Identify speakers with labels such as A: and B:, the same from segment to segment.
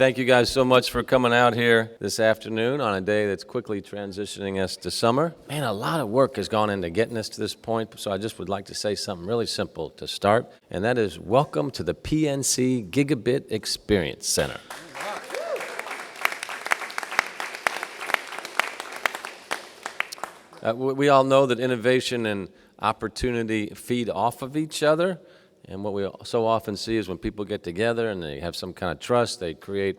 A: thank you guys so much for coming out here this afternoon on a day that's quickly transitioning us to summer. Man, a lot of work has gone into getting us to this point, so I just would like to say something really simple to start, and that is welcome to the PNC Gigabit Experience Center. We all know that innovation and opportunity feed off of each other. And what we so often see is when people get together and they have some kind of trust, they create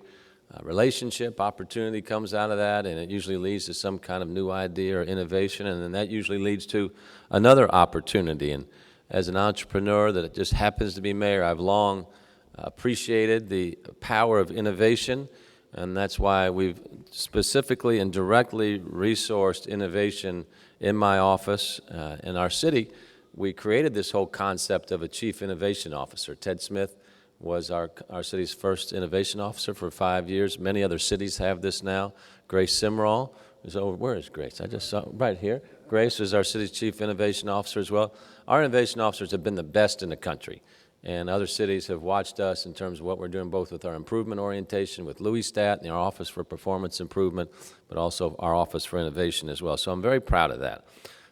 A: a relationship, opportunity comes out of that, and it usually leads to some kind of new idea or innovation, and then that usually leads to another opportunity. And as an entrepreneur that just happens to be mayor, I've long appreciated the power of innovation, and that's why we've specifically and directly resourced innovation in my office in our city. We created this whole concept of a chief innovation officer. Ted Smith was our city's first innovation officer for 5 years. Many other cities have this now. Grace Simrall is over. Where is Grace? I just saw right here. Grace is our city's chief innovation officer as well. Our innovation officers have been the best in the country, and other cities have watched us in terms of what we're doing, both with our improvement orientation, with Louis Stat and our Office for Performance Improvement, but also our Office for Innovation as well. So I'm very proud of that.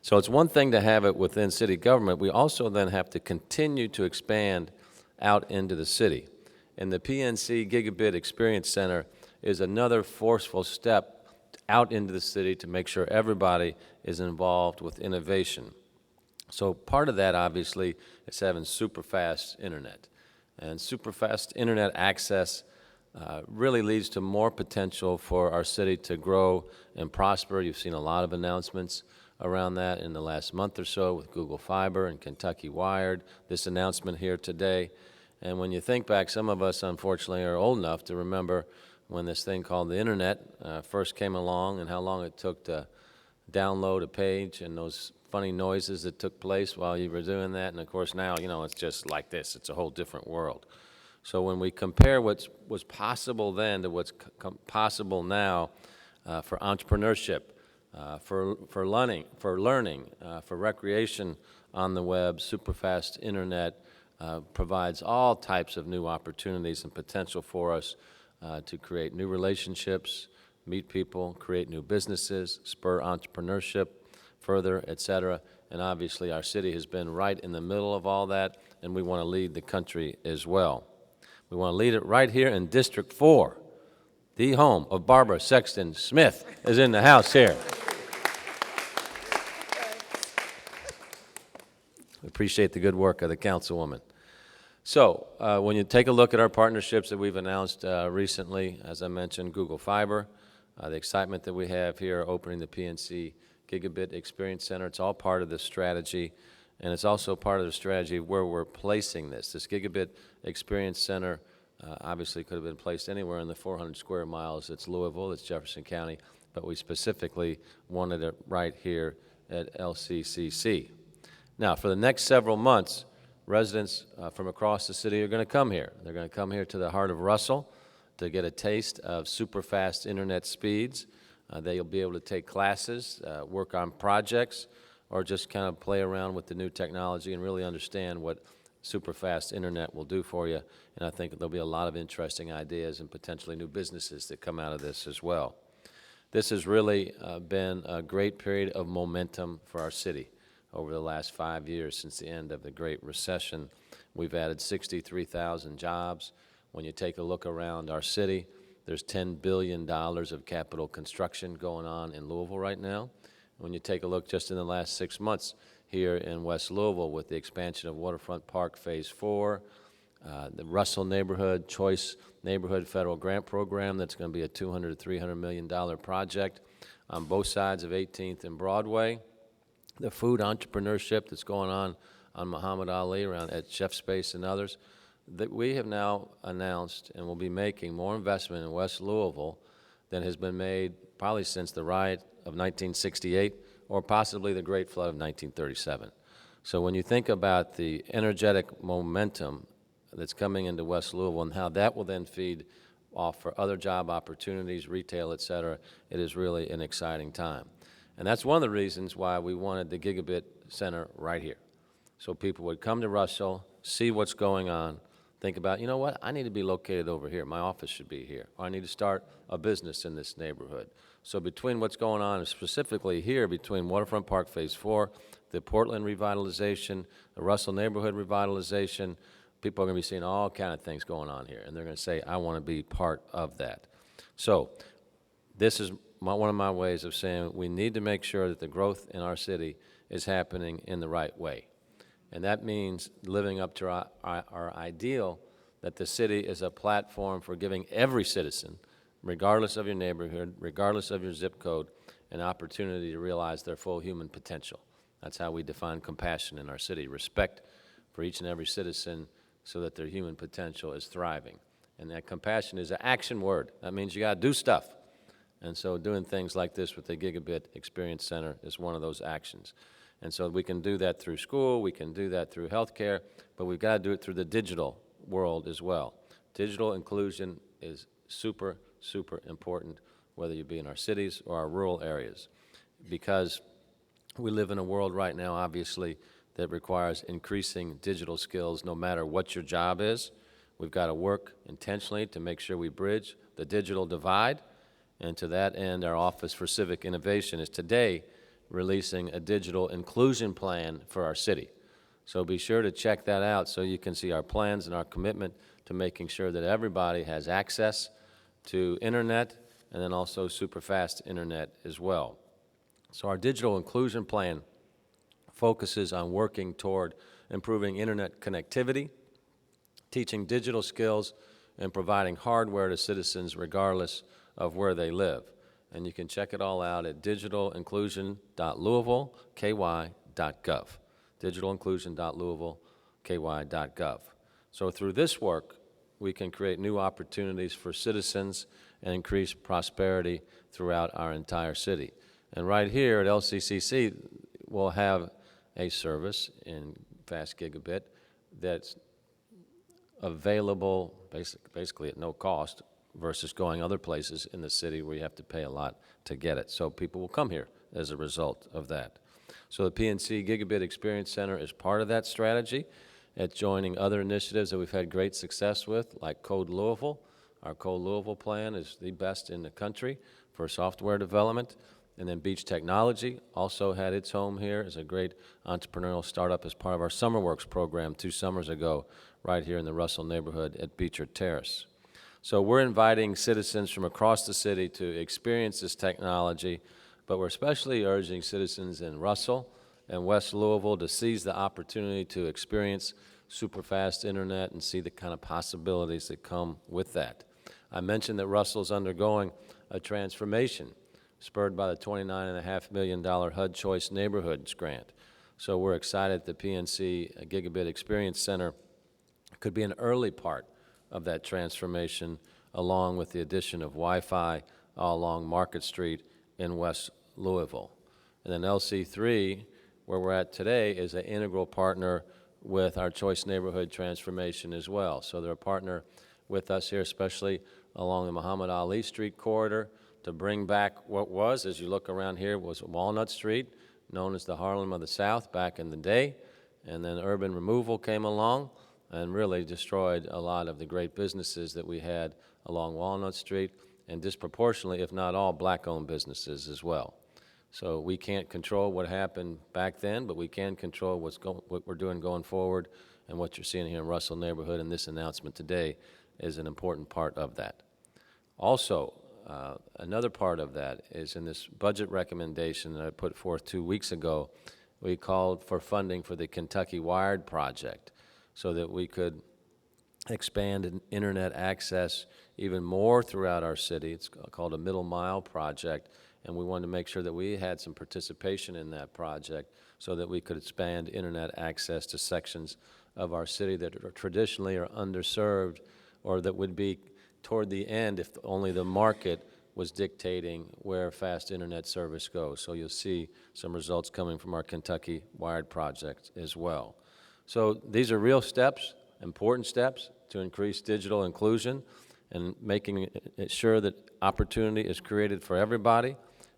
A: So it's one thing to have it within city government. We also then have to continue to expand out into the city. And the PNC Gigabit Experience Center is another forceful step out into the city to make sure everybody is involved with innovation. So part of that, obviously, is having super fast internet. And super fast internet access really leads to more potential for our city to grow and prosper. You've seen a lot of announcements around that in the last month or so with Google Fiber and Kentucky Wired, this announcement here today. And when you think back, some of us, unfortunately, are old enough to remember when this thing called the internet first came along and how long it took to download a page and those funny noises that took place while you were doing that. And of course now, you know, it's just like this. It's a whole different world. So when we compare what was possible then to what's possible now for entrepreneurship, for learning, for recreation on the web, super fast internet provides all types of new opportunities and potential for us to create new relationships, meet people, create new businesses, spur entrepreneurship further, et cetera. And obviously our city has been right in the middle of all that, and we want to lead the country as well. We want to lead it right here in District 4. The home of Barbara Sexton Smith is in the house here. We appreciate the good work of the councilwoman. So when you take a look at our partnerships that we've announced recently, as I mentioned, Google Fiber, the excitement that we have here opening the PNC Gigabit Experience Center, it's all part of this strategy, and it's also part of the strategy of where we're placing this. This Gigabit Experience Center obviously could have been placed anywhere in the 400 square miles. It's Louisville, it's Jefferson County, but we specifically wanted it right here at LCCC. Now, for the next several months, residents from across the city are going to come here. They're going to come here to the heart of Russell to get a taste of super fast internet speeds. They'll be able to take classes, work on projects, or just kind of play around with the new technology and really understand what super fast internet will do for you. And I think there'll be a lot of interesting ideas and potentially new businesses that come out of this as well. This has really been a great period of momentum for our city. Over the last 5 years since the end of the Great Recession, we've added 63,000 jobs. When you take a look around our city, there's $10 billion of capital construction going on in Louisville right now. When you take a look just in the last 6 months here in West Louisville with the expansion of Waterfront Park Phase 4, the Russell Neighborhood Choice Neighborhood Federal Grant Program that's going to be a $200 to $300 million project on both sides of 18th and Broadway. The food entrepreneurship that's going on Muhammad Ali around at Chef Space and others, that we have now announced and will be making more investment in West Louisville than has been made probably since the riot of 1968 or possibly the Great Flood of 1937. So when you think about the energetic momentum that's coming into West Louisville and how that will then feed off for other job opportunities, retail, et cetera, it is really an exciting time. And that's one of the reasons why we wanted the Gigabit Center right here. So people would come to Russell, see what's going on, think about, you know what, I need to be located over here. My office should be here. Or I need to start a business in this neighborhood. So between what's going on specifically here, between Waterfront Park Phase 4, the Portland revitalization, the Russell neighborhood revitalization, people are going to be seeing all kind of things going on here. And they're going to say, I want to be part of that. So this is one of my ways of saying we need to make sure that the growth in our city is happening in the right way. And that means living up to our ideal that the city is a platform for giving every citizen, regardless of your neighborhood, regardless of your zip code, an opportunity to realize their full human potential. That's how we define compassion in our city, respect for each and every citizen so that their human potential is thriving. And that compassion is an action word. That means you got to do stuff. And so doing things like this with the Gigabit Experience Center is one of those actions. And so we can do that through school, we can do that through healthcare, but we've got to do it through the digital world as well. Digital inclusion is super, super important, whether you be in our cities or our rural areas, because we live in a world right now, obviously, that requires increasing digital skills no matter what your job is. We've got to work intentionally to make sure we bridge the digital divide, and to that end, our Office for Civic Innovation is today releasing a digital inclusion plan for our city. So be sure to check that out so you can see our plans and our commitment to making sure that everybody has access to internet and then also super fast internet as well. So our digital inclusion plan focuses on working toward improving internet connectivity, teaching digital skills, and providing hardware to citizens regardless of where they live. And you can check it all out at digitalinclusion.louisvilleky.gov, digitalinclusion.louisvilleky.gov. So through this work, we can create new opportunities for citizens and increase prosperity throughout our entire city. And right here at LCCC, we'll have a service in Fast Gigabit that's available basically at no cost versus going other places in the city where you have to pay a lot to get it. So people will come here as a result of that. So the PNC Gigabit Experience Center is part of that strategy. It's joining other initiatives that we've had great success with, like Code Louisville. Our Code Louisville plan is the best in the country for software development. And then Beach Technology also had its home here as a great entrepreneurial startup as part of our SummerWorks program 2 summers ago, right here in the Russell neighborhood at Beecher Terrace. So we're inviting citizens from across the city to experience this technology, but we're especially urging citizens in Russell and West Louisville to seize the opportunity to experience super fast internet and see the kind of possibilities that come with that. I mentioned that Russell's undergoing a transformation spurred by the $29.5 million HUD Choice Neighborhoods Grant. So we're excited that the PNC Gigabit Experience Center could be an early part of that transformation, along with the addition of Wi-Fi all along Market Street in West Louisville. And then LC3, where we're at today, is an integral partner with our Choice Neighborhood transformation as well. So they're a partner with us here, especially along the Muhammad Ali Street corridor, to bring back what was, as you look around here, was Walnut Street, known as the Harlem of the South back in the day. And then urban removal came along and really destroyed a lot of the great businesses that we had along Walnut Street, and disproportionately, if not all, black-owned businesses as well. So we can't control what happened back then, but we can control what we're doing going forward, and what you're seeing here in Russell neighborhood, and this announcement today is an important part of that. Also, another part of that is in this budget recommendation that I put forth 2 weeks ago, we called for funding for the Kentucky Wired project, so that we could expand internet access even more throughout our city. It's called a Middle Mile project, and we wanted to make sure that we had some participation in that project so that we could expand internet access to sections of our city that are traditionally are underserved, or that would be toward the end if only the market was dictating where fast internet service goes. So you'll see some results coming from our Kentucky Wired project as well. So these are real steps, important steps to increase digital inclusion and making it sure that opportunity is created for everybody,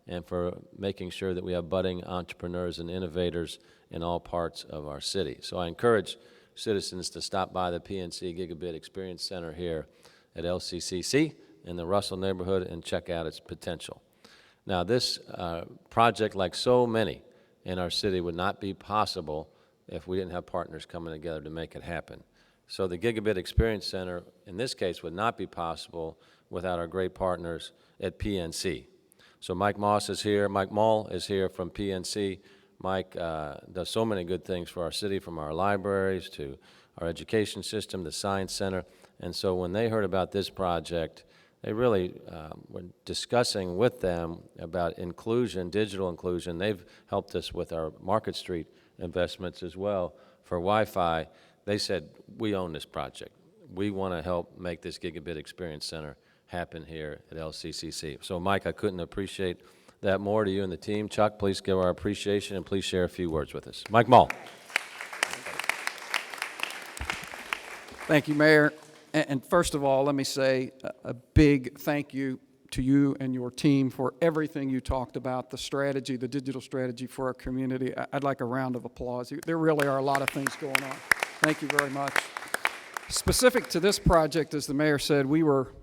A: and for making sure that we have budding entrepreneurs and innovators in all parts of our city. So I encourage citizens to stop by the PNC Gigabit Experience Center here at LCCC in the Russell neighborhood and check out its potential. Now, this project, like so many in our city, would not be possible if we didn't have partners coming together to make it happen. So the Gigabit Experience Center, in this case, would not be possible without our great partners at PNC. So Mike Moss is here. Mike Mull is here from PNC. Mike does so many good things for our city, from our libraries to our education system, the Science Center. And so when they heard about this project, they really were discussing with them about inclusion, digital inclusion. They've helped us with our Market Street investments as well for Wi-Fi. They said, we own this project. We want to help make this Gigabit Experience Center happen here at LCCC. So Mike, I couldn't appreciate that more to you and the team. Chuck, please give our appreciation and please share a few words with us. Mike Mull.
B: Thank you, Mayor. And first of all, let me say a big thank you to you and your team for everything you talked about, the strategy, the digital strategy for our community. I'd like a round of applause. There really are a lot of things going on. Thank you very much. Specific to this project, as the mayor said, we were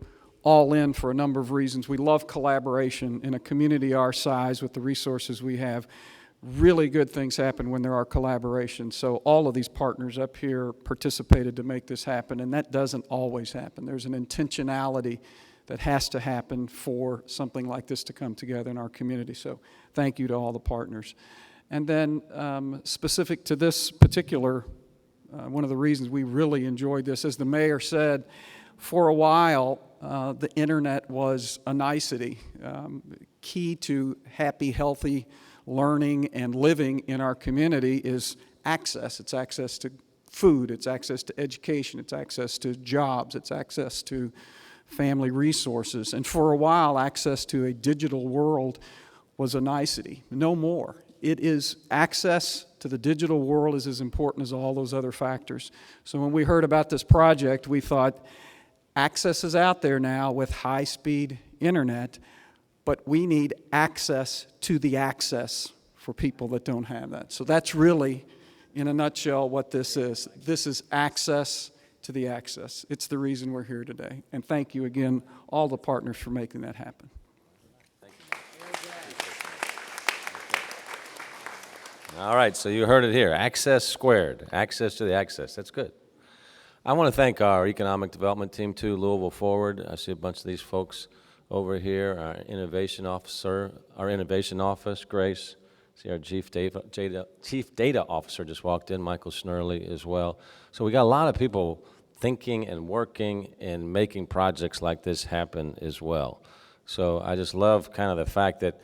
B: all in for a number of reasons. We love collaboration in a community our size with the resources we have. Really good things happen when there are collaborations. So all of these partners up here participated to make this happen, and that doesn't always happen. There's an intentionality that has to happen for something like this to come together in our community. So thank you to all the partners. And then specific to this particular, one of the reasons we really enjoyed this, as the mayor said, for a while, the internet was a nicety. Key to happy, healthy learning and living in our community is access. It's access to food, it's access to education, it's access to jobs, it's access to family resources. And for a while, access to a digital world was a nicety. No more. It is access to the digital world is as important as all those other factors. So when we heard about this project, we thought, access is out there now with high-speed internet, but we need access to the access for people that don't have that. So that's really, in a nutshell, what this is. This is access to the access. It's the reason we're here today. And thank you again, all the partners, for making that happen.
A: Thank you. All right, so you heard it here. Access squared, access to the access. That's good. I want to thank our economic development team too, Louisville Forward. I see a bunch of these folks over here, our innovation officer, our innovation office, Grace. See our chief data officer just walked in, Michael Schnurley as well. So we got a lot of people thinking and working and making projects like this happen as well. So I just love kind of the fact that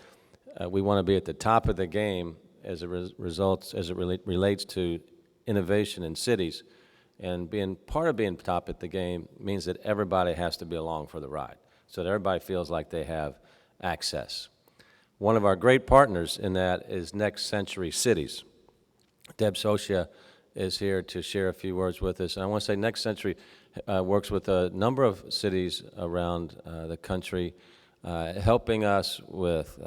A: we want to be at the top of the game as it relates to innovation in cities. And being part of being top at the game means that everybody has to be along for the ride, so that everybody feels like they have access. One of our great partners in that is Next Century Cities. Deb Socia is here to share a few words with us. And I want to say Next Century works with a number of cities around the country, helping us with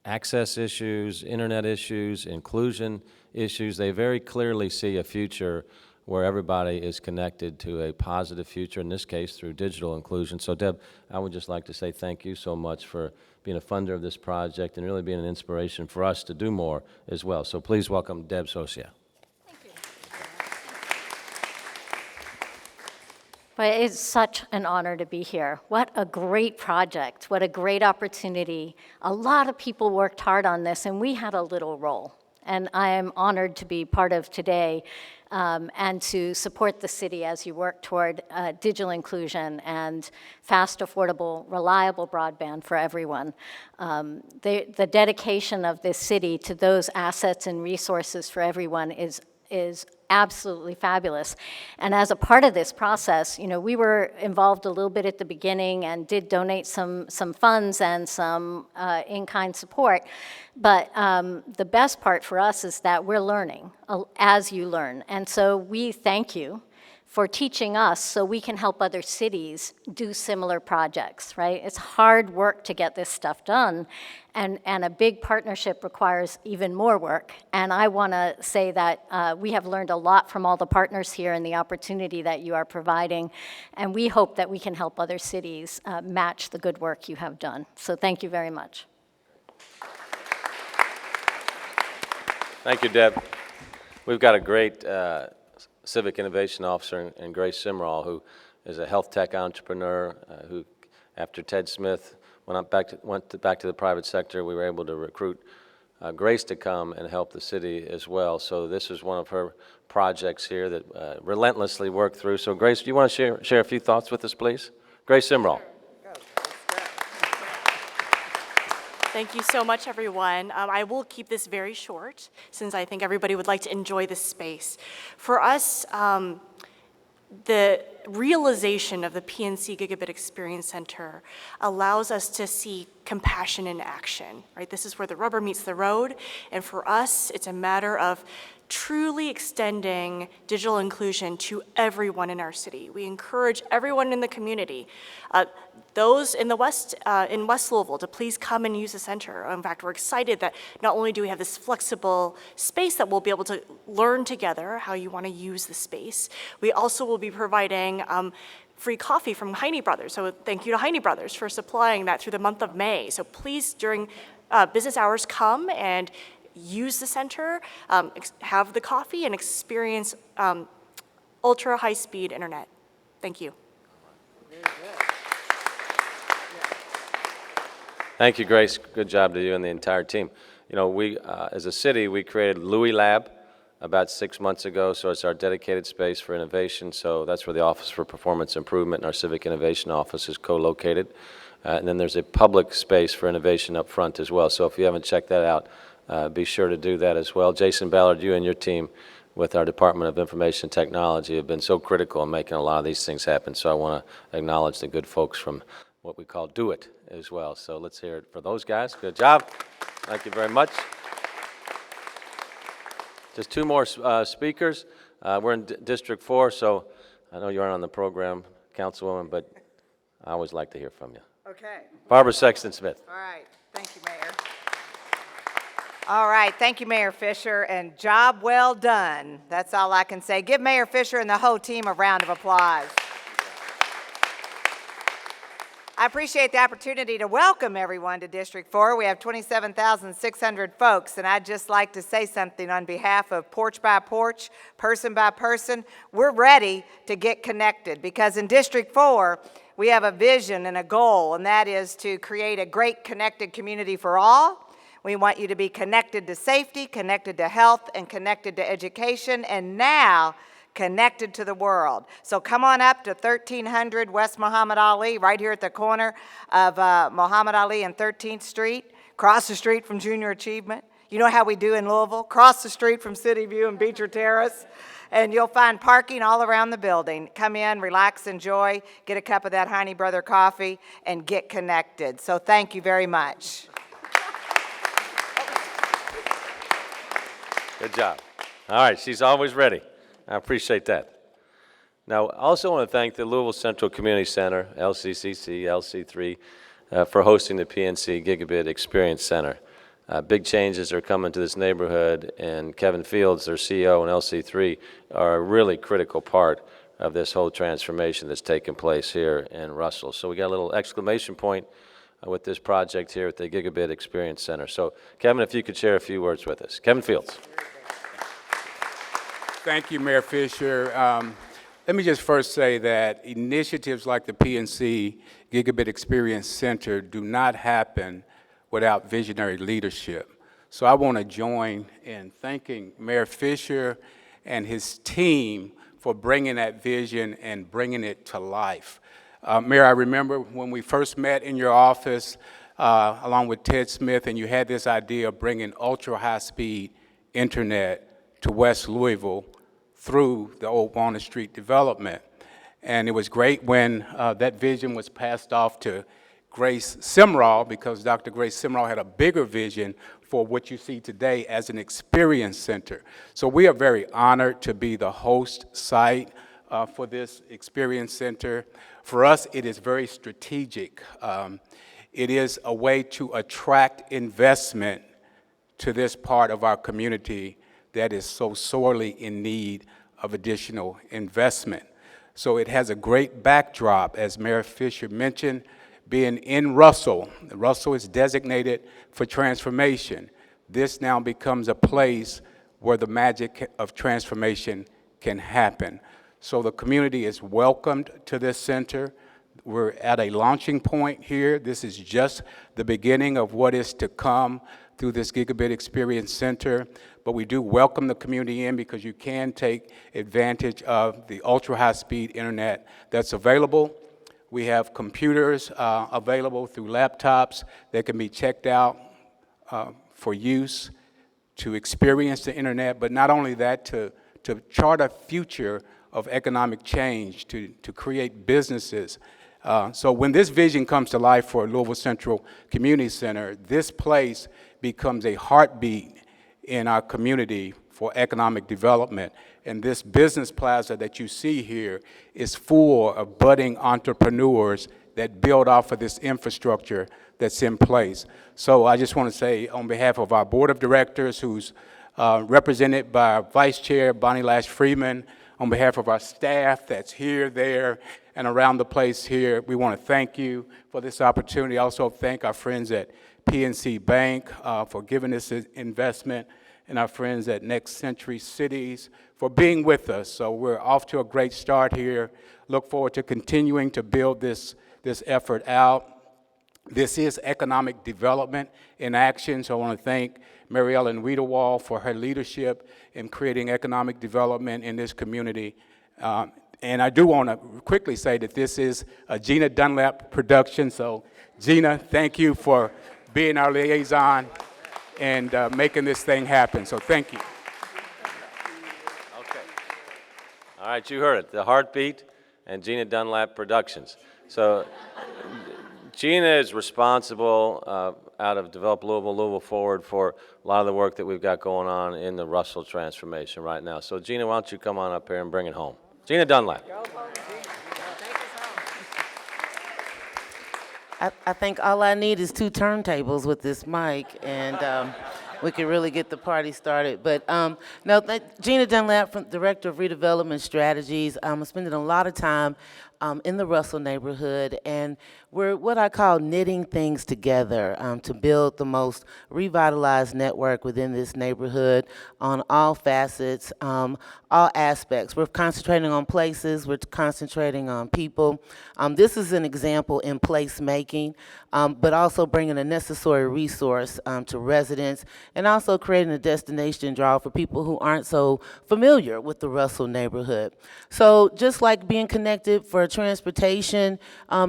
A: access issues, internet issues, inclusion issues. They very clearly see a future where everybody is connected to a positive future, in this case through digital inclusion. So Deb, I would just like to say thank you so much for being a funder of this project and really being an inspiration for us to do more as well. So please welcome Deb Socia.
C: Thank you. But it's such an honor to be here. What a great project, what a great opportunity. A lot of people worked hard on this, and we had a little role. And I am honored to be part of today and to support the city as you work toward digital inclusion and fast, affordable, reliable broadband for everyone. The dedication of this city to those assets and resources for everyone is absolutely fabulous. And as a part of this process, you know, we were involved a little bit at the beginning and did donate some funds and some in-kind support. But the best part for us is that we're learning as you learn. And so we thank you for teaching us so we can help other cities do similar projects, right? It's hard work to get this stuff done, and a big partnership requires even more work. And I want to say that we have learned a lot from all the partners here and the opportunity that you are providing, and we hope that we can help other cities match the good work you have done. So thank you very much.
A: Thank you, Deb. We've got a great Civic Innovation Officer in Grace Simrall, who is a health tech entrepreneur who, after Ted Smith went back to the private sector, we were able to recruit Grace to come and help the city as well. So this is one of her projects here that relentlessly worked through. So Grace, do you want to share a few thoughts with us, please? Grace Simrall.
D: Thank you so much, everyone. I will keep this very short, since I think everybody would like to enjoy this space. For us, the realization of the PNC Gigabit Experience Center allows us to see compassion in action, right? This is where the rubber meets the road, and for us, it's a matter of truly extending digital inclusion to everyone in our city. We encourage everyone in the community, those in West Louisville, to please come and use the center. In fact, we're excited that not only do we have this flexible space that we'll be able to learn together how you want to use the space, we also will be providing free coffee from Heine Brothers. So thank you to Heine Brothers for supplying that through the month of May. So please, during business hours, come and use the center, have the coffee, and experience ultra high-speed internet. Thank you.
A: Thank you, Grace. Good job to you and the entire team. You know, we, as a city, we created Louis Lab about 6 months ago, so it's our dedicated space for innovation. So that's where the Office for Performance Improvement and our Civic Innovation Office is co-located. And then there's a public space for innovation up front as well. So if you haven't checked that out, be sure to do that as well. Jason Ballard, you and your team with our Department of Information Technology have been so critical in making a lot of these things happen. So I want to acknowledge the good folks from what we call Do It as well. So let's hear it for those guys. Good job. Thank you very much. Just two more speakers. We're in District 4, so I know you aren't on the program, Councilwoman, but I always like to hear from you.
E: Okay.
A: Barbara Sexton-Smith.
E: All right. Thank you, Mayor. All right. Thank you, Mayor Fisher, and job well done. That's all I can say. Give Mayor Fisher and the whole team a round of applause. I appreciate the opportunity to welcome everyone to District 4. We have 27,600 folks, and I'd just like to say something on behalf of Porch by Porch, Person by Person. We're ready to get connected because in District 4, we have a vision and a goal, and that is to create a great connected community for all. We want you to be connected to safety, connected to health, and connected to education, and now connected to the world. So come on up to 1300 West Muhammad Ali, right here at the corner of Muhammad Ali and 13th Street, across the street from Junior Achievement. You know how we do in Louisville, cross the street from City View and Beecher Terrace. And you'll find parking all around the building. Come in, relax, enjoy, get a cup of that Heine Brother coffee, and get connected. So thank you very much.
A: Good job. All right, she's always ready. I appreciate that. Now, I also want to thank the Louisville Central Community Center, LCCC, LC3, for hosting the PNC Gigabit Experience Center. Big changes are coming to this neighborhood, and Kevin Fields, their CEO, and LC3 are a really critical part of this whole transformation that's taking place here in Russell. So we got a little exclamation point with this project here at the Gigabit Experience Center. So, Kevin, if you could share a few words with us. Kevin Fields.
F: Thank you, Mayor Fisher. Let me just first say that initiatives like the PNC Gigabit Experience Center do not happen without visionary leadership. So I want to join in thanking Mayor Fisher and his team for bringing that vision and bringing it to life. Mayor, I remember when we first met in your office along with Ted Smith, and you had this idea of bringing ultra-high-speed internet to West Louisville through the old Walnut Street development. And it was great when that vision was passed off to Grace Simrall, because Dr. Grace Simrall had a bigger vision for what you see today as an experience center. So we are very honored to be the host site for this Experience Center. For us, it is very strategic. It is a way to attract investment to this part of our community that is so sorely in need of additional investment. So it has a great backdrop, as Mayor Fisher mentioned, being in Russell. Russell is designated for transformation. This now becomes a place where the magic of transformation can happen. So the community is welcomed to this center. We're at a launching point here. This is just the beginning of what is to come through this Gigabit Experience Center. But we do welcome the community in because you can take advantage of the ultra-high-speed internet that's available. We have computers available through laptops that can be checked out for use to experience the internet, but not only that, to chart a future of economic change, to create businesses. So when this vision comes to life for Louisville Central Community Center, this place becomes a heartbeat in our community for economic development. And this business plaza that you see here is full of budding entrepreneurs that build off of this infrastructure that's in place. So I just want to say on behalf of our board of directors, who's represented by our vice chair, Bonnie Lash-Freeman, on behalf of our staff that's here, there, and around the place here, we want to thank you for this opportunity. Also thank our friends at PNC Bank for giving this investment, and our friends at Next Century Cities for being with us. So we're off to a great start here. Look forward to continuing to build this effort out. This is economic development in action, so I want to thank Mary Ellen Wiedewald for her leadership in creating economic development in this community. And I do want to quickly say that this is a Gina Dunlap production, so Gina, thank you for being our liaison and making this thing happen, so thank you.
A: Okay. All right, you heard it, the Heartbeat and Gina Dunlap Productions. So Gina is responsible out of Develop Louisville, Louisville Forward for a lot of the work that we've got going on in the Russell transformation right now. So Gina, why don't you come on up here and bring it home. Gina Dunlap.
G: I think all I need is 2 turntables with this mic, and we can really get the party started. But no, Gina Dunlap, Director of Redevelopment Strategies. I'm spending a lot of time in the Russell neighborhood, and we're what I call knitting things together to build the most revitalized network within this neighborhood on all facets, all aspects. We're concentrating on places, we're concentrating on people. This is an example in placemaking, but also bringing a necessary resource to residents, and also creating a destination draw for people who aren't so familiar with the Russell neighborhood. So just like being connected for transportation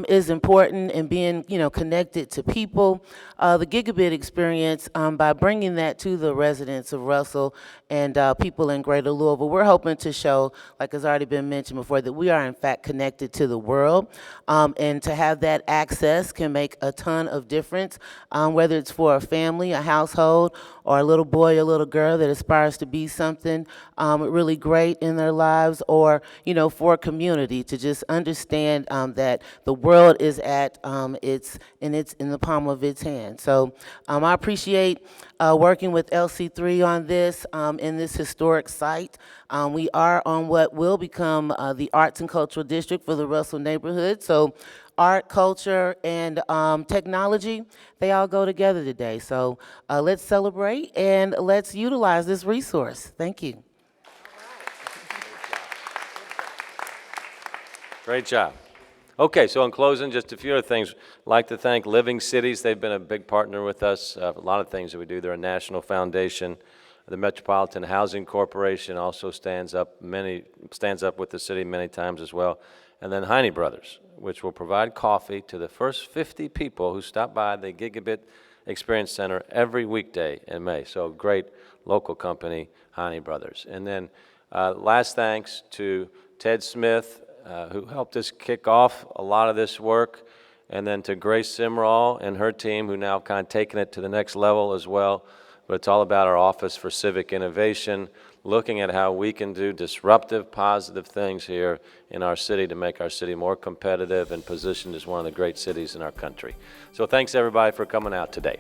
G: is important, and being connected to people, the Gigabit experience, by bringing that to the residents of Russell and people in Greater Louisville, we're hoping to show, like has already been mentioned before, that we are in fact connected to the world, and to have that access can make a ton of difference, whether it's for a family, a household, or a little boy or little girl that aspires to be something really great in their lives, or for a community to just understand that the world is at in the palm of its hand. So I appreciate working with LC3 on this in this historic site. We are on what will become the Arts and Cultural District for the Russell neighborhood. So art, culture, and technology, they all go together today. So let's celebrate and let's utilize this resource. Thank you.
A: Great job. Okay, so in closing, just a few other things. I'd like to thank Living Cities. They've been a big partner with us. A lot of things that we do. They're a national foundation. The Metropolitan Housing Corporation also stands up with the city many times as well. And then Heine Brothers, which will provide coffee to the first 50 people who stop by the Gigabit Experience Center every weekday in May. So great local company, Heine Brothers. And then last thanks to Ted Smith, who helped us kick off a lot of this work, and then to Grace Simrall and her team, who now kind of taken it to the next level as well. but it's all about our Office for Civic Innovation, looking at how we can do disruptive, positive things here in our city to make our city more competitive and positioned as one of the great cities in our country. So thanks everybody for coming out today.